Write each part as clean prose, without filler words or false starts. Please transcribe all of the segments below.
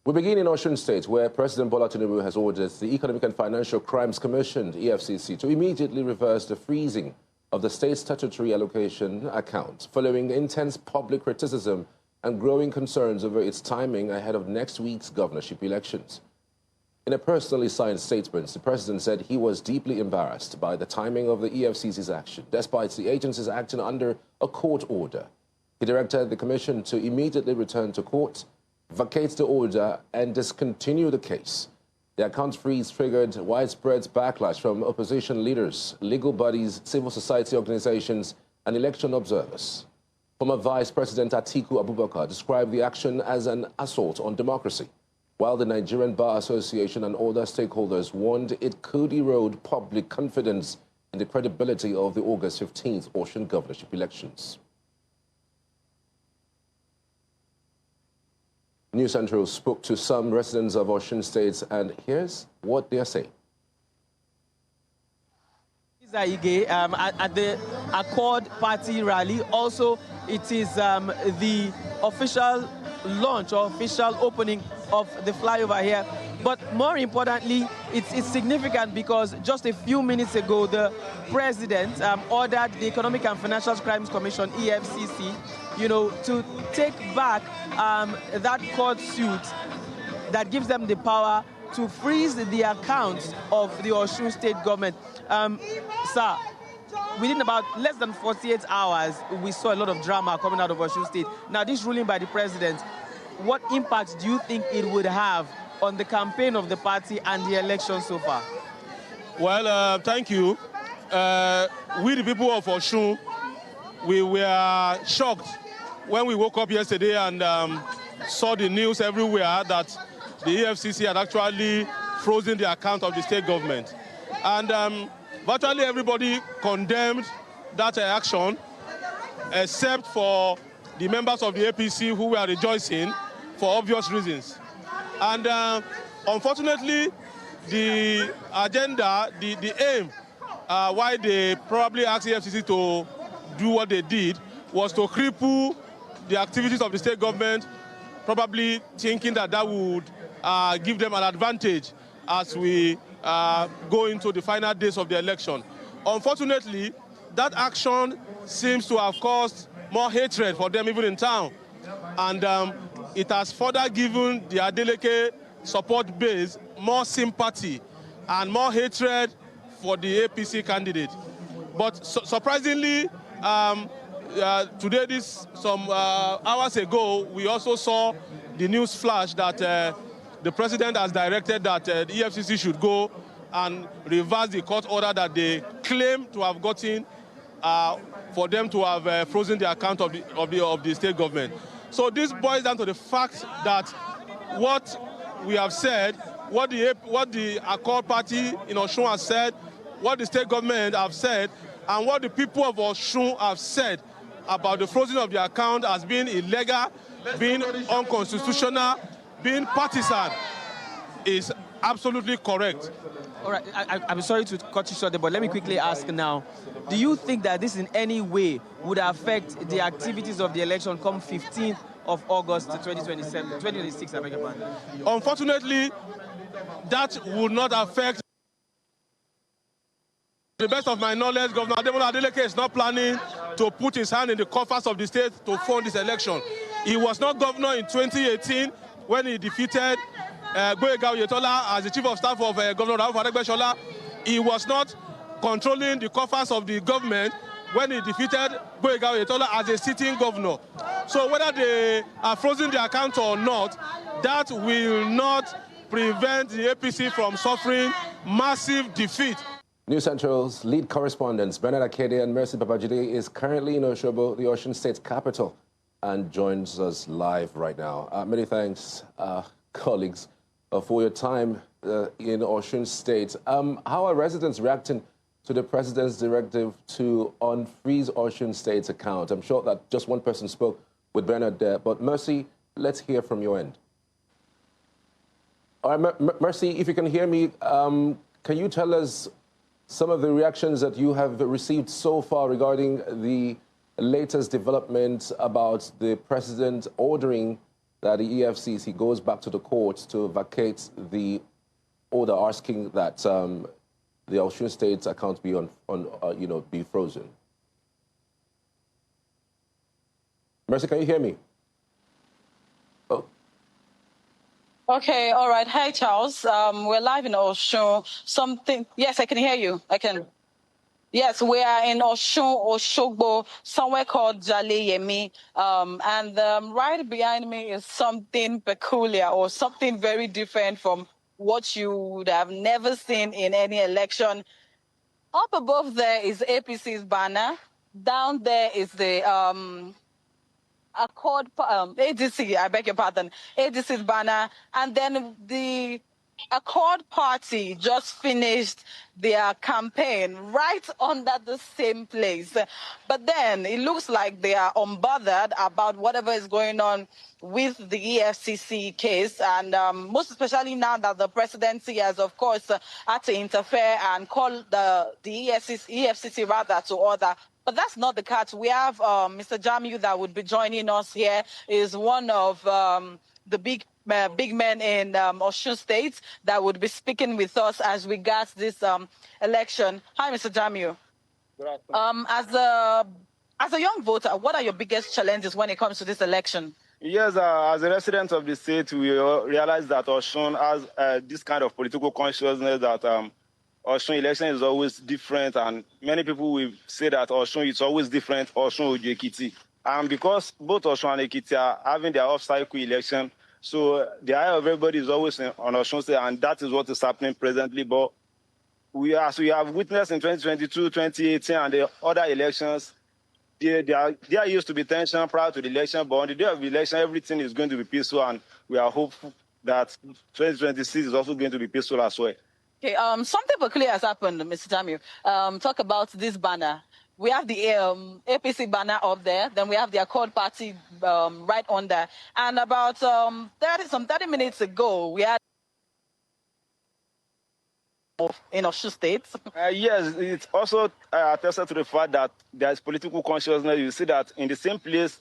We begin in Osun State, where President Bola Tinubu has ordered the Economic and Financial Crimes Commission, EFCC, to immediately reverse the freezing of the state's statutory allocation account, following intense public criticism and growing concerns over its timing ahead of next week's governorship elections. In a personally signed statement, the president said he was deeply embarrassed by the timing of the EFCC's action, despite the agency's acting under a court order. He directed the commission to immediately return to court, vacate the order, and discontinue the case. The account freeze triggered widespread backlash from opposition leaders, legal bodies, civil society organizations, and election observers. Former Vice President Atiku Abubakar described the action as an assault on democracy, while the Nigerian Bar Association and other stakeholders warned it could erode public confidence in the credibility of the August 15th Osun governorship elections. News Central spoke to some residents of Osun State, and here's what they are saying. At the Accord Party rally, also it is the official launch or official opening of the flyover here. But more importantly, it's significant because just a few minutes ago, the president ordered the Economic and Financial Crimes Commission, EFCC, to take back that court suit that gives them the power to freeze the accounts of the Osun State government. Sir, within about less than 48 hours, we saw a lot of drama coming out of Osun State. Now, this ruling by the president, what impact do you think it would have on the campaign of the party and the election so far? Well, thank you. We, the people of Osun, we were shocked when we woke up yesterday and saw the news everywhere that the EFCC had actually frozen the account of the state government. And virtually everybody condemned that action, except for the members of the APC who were rejoicing for obvious reasons. And unfortunately, the agenda, the aim, why they probably asked the EFCC to do what they did was to cripple the activities of the state government, probably thinking that that would give them an advantage as we go into the final days of the election. Unfortunately, that action seems to have caused more hatred for them even in town. And it has further given the Adeleke support base more sympathy and more hatred for the APC candidate. But surprisingly, today, some hours ago, we also saw the news flash that the president has directed that the EFCC should go and reverse the court order that they claim to have gotten for them to have frozen the account of the state government. So this boils down to the fact that what we have said, what the Accord Party in Osun has said, what the state government have said, and what the people of Osun have said about the freezing of the account as being illegal, being unconstitutional, being partisan, is absolutely correct. All right, I'm sorry to cut you short, but let me quickly ask now. Do you think that this in any way would affect the activities of the election come 15th of August 2026, I beg your pardon? Unfortunately, that would not affect. To the best of my knowledge, Governor Bola Tinubu is not planning to put his hand in the coffers of the state to fund this election. He was not governor in 2018 when he defeated Gboyega Oyetola as the chief of staff of Governor Rauf Aregbesola. He was not controlling the coffers of the government when he defeated Gboyega Oyetola as a sitting governor. So whether they are frozen the account or not, that will not prevent the APC from suffering massive defeat. News Central's lead correspondent, Akede and Mercy Babajide, is currently in Osogbo, the Osun State capital, and joins us live right now. Many thanks, colleagues, for your time in Osun State. How are residents reacting to the president's directive to unfreeze Osun State's account? I'm sure that just one person spoke with Bernard there, but Mercy, let's hear from your end. All right, Mercy, if you can hear me, can you tell us some of the reactions that you have received so far regarding the latest development about the president ordering that the EFCC goes back to the courts to vacate the order asking that the Osun State's account be be frozen. Mercy, can you hear me? Oh. Okay, all right. Hi, Charles. We're live in Osun. Yes, I can hear you. I can. Yes, we are in Osogbo, somewhere called Jaleyemi. And right behind me is something peculiar or something very different from what you would have never seen in any election. Up above there is APC's banner. Down there is the Accord, ADC, I beg your pardon, ADC's banner. And then the Accord Party just finished their campaign right under the same place. But then it looks like they are unbothered about whatever is going on with the EFCC case. And most especially now that the presidency has, of course, had to interfere and call the EFCC rather to order. But that's not the catch. We have Mr. Jamiu that would be joining us here, is one of the big men in Osun State that would be speaking with us as regards this election. Hi, Mr. Jamiu. Good afternoon. As a young voter, what are your biggest challenges when it comes to this election? Yes, as a resident of the state, we realize that Osun has this kind of political consciousness that Osun election is always different, and many people will say that Osun is always different, Osun Ojo Ekiti. And because both Osun and Ekiti are having their off-cycle election, so the eye of everybody is always on Osun State, and that is what is happening presently. But as we have witnessed in 2022, 2018, and the other elections, there used to be tension prior to the election, but on the day of the election, everything is going to be peaceful, and we are hopeful that 2026 is also going to be peaceful as well. Okay, something peculiar has happened, Mr. Jamiu. Talk about this banner. We have the APC banner up there, then we have the Accord Party right under. And about 30 minutes ago, we had in Osun State. Yes, it's also attested to the fact that there is political consciousness. You see that in the same place,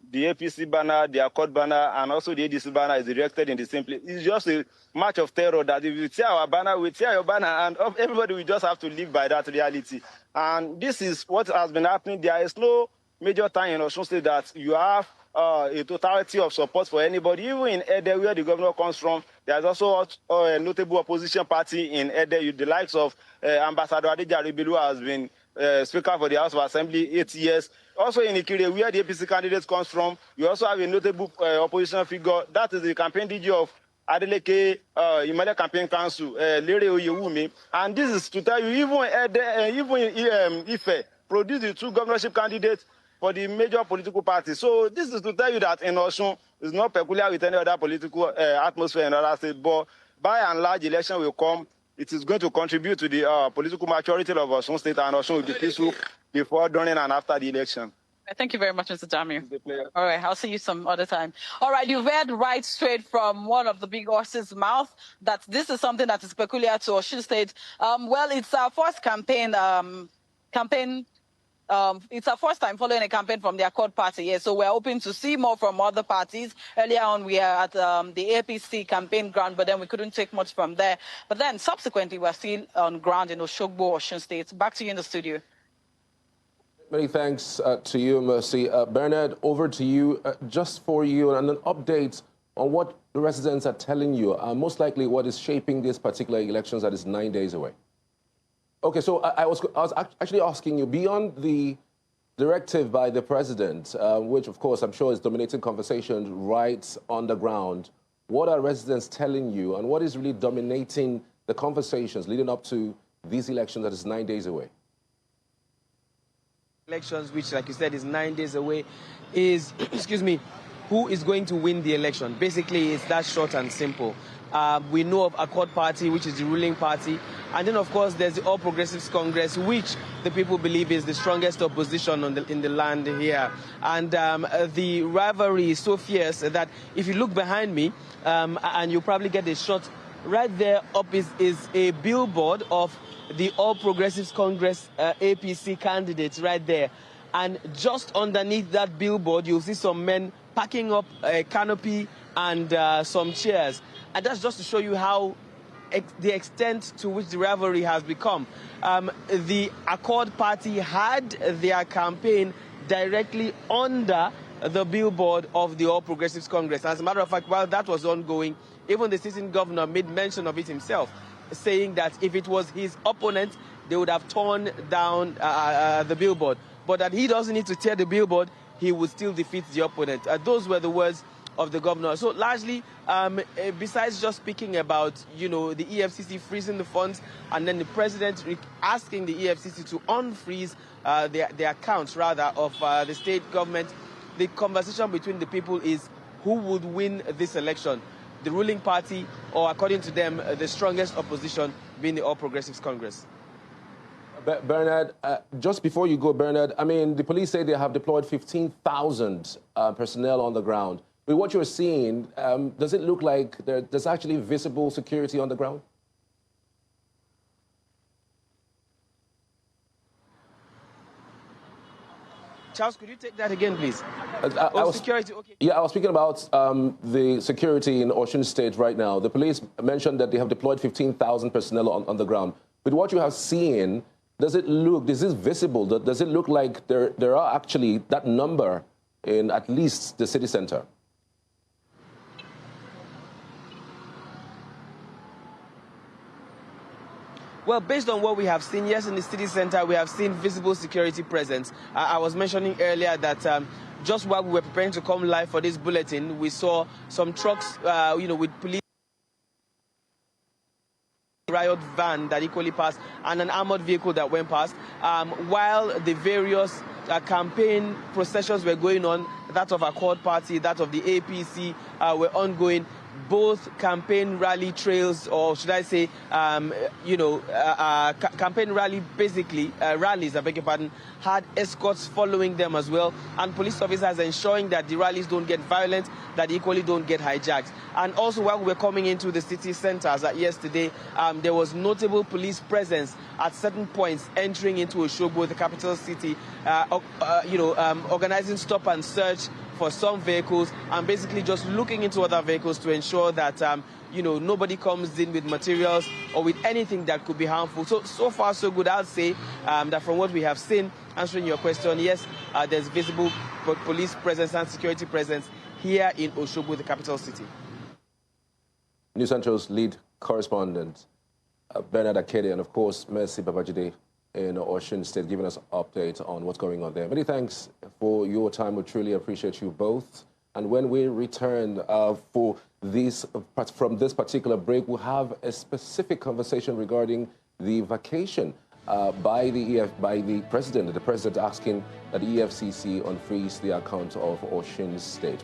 the APC banner, the Accord banner, and also the ADC banner is erected in the same place. It's just a match of terror that if you tear our banner, we tear your banner, and everybody will just have to live by that reality. And this is what has been happening. There is no major time in Osun State that you have a totality of support for anybody. Even in Ede, where the governor comes from, there's also a notable opposition party in Ede, the likes of Ambassador Adejare Bello has been Speaker for the House of Assembly 8 years. Also in Ikire, where the APC candidate comes from, you also have a notable opposition figure. That is the campaign DG of Adeleke Imale Campaign Council, Lere Oyewumi. And this is to tell you, even Ife produced the two governorship candidates for the major political parties. So this is to tell you that in Osun, it's not peculiar with any other political atmosphere in other states, but by and large, election will come. It is going to contribute to the political maturity of Osun State, and Osun will be peaceful before, during, and after the election. Thank you very much, Mr. Jamiu. All right, I'll see you some other time. All right, you've heard right straight from one of the big horses' mouth that this is something that is peculiar to Osun State. Well, it's our first campaign. It's our first time following a campaign from the Accord Party. Yeah, so we're hoping to see more from other parties. Earlier on, we are at the APC campaign ground, but then we couldn't take much from there. But then subsequently, we're still on ground in Osogbo, Osun State. Back to you in the studio. Many thanks to you, Mercy. Bernard, over to you. Just for you, and an update on what the residents are telling you, most likely what is shaping these particular elections that is 9 days away. Okay, so I was actually asking you, beyond the directive by the president, which, of course, I'm sure is dominating conversations right on the ground, what are residents telling you, and what is really dominating the conversations leading up to these elections that is 9 days away? Elections, which, like you said, is 9 days away, is, excuse me, who is going to win the election? Basically, it's that short and simple. We know of Accord Party, which is the ruling party. And then, of course, there's the All Progressives Congress, which the people believe is the strongest opposition in the land here. And the rivalry is so fierce that if you look behind me, and you probably get a shot, right there up is a billboard of the All Progressives Congress APC candidates right there. And just underneath that billboard, you'll see some men packing up a canopy and some chairs. And that's just to show you how the extent to which the rivalry has become. The Accord Party had their campaign directly under the billboard of the All Progressives Congress. As a matter of fact, while that was ongoing, even the sitting governor made mention of it himself, saying that if it was his opponent, they would have torn down the billboard. But that he doesn't need to tear the billboard, he would still defeat the opponent. Those were the words of the governor. So largely, besides just speaking about, the EFCC freezing the funds and then the president asking the EFCC to unfreeze the accounts, rather, of the state government, the conversation between the people is who would win this election, the ruling party or, according to them, the strongest opposition being the All Progressives Congress. Bernard, just before you go, Bernard, I mean, the police say they have deployed 15,000 personnel on the ground. With what you're seeing, does it look like there's actually visible security on the ground? Charles, could you take that again, please? Security, okay. Yeah, I was speaking about the security in Osun State right now. The police mentioned that they have deployed 15,000 personnel on the ground. With what you have seen, is this visible? Does it look like there are actually that number in at least the city center? Well, based on what we have seen, yes, in the city center, we have seen visible security presence. I was mentioning earlier that just while we were preparing to come live for this bulletin, we saw some trucks, with police riot van that equally passed and an armored vehicle that went past. While the various campaign processions were going on, that of Accord Party, that of the APC were ongoing. Both campaign rally trails, or should I say, campaign rally, basically, rallies, I beg your pardon, had escorts following them as well, and police officers ensuring that the rallies don't get violent, that equally don't get hijacked. And also, while we were coming into the city centers yesterday, there was notable police presence at certain points entering into Osogbo, the capital city, organizing stop and search for some vehicles and basically just looking into other vehicles to ensure that, nobody comes in with materials or with anything that could be harmful. So far, so good. I'll say that from what we have seen, answering your question, yes, there's visible police presence and security presence here in Osogbo, the capital city. News Central's lead correspondent, Bernard Akede, and of course, Mercy Babajide in Osun State, giving us an update on what's going on there. Many thanks for your time. We truly appreciate you both. And when we return from this particular break, we'll have a specific conversation regarding the vacation by the president. The president asking that the EFCC unfreeze the account of Osun State.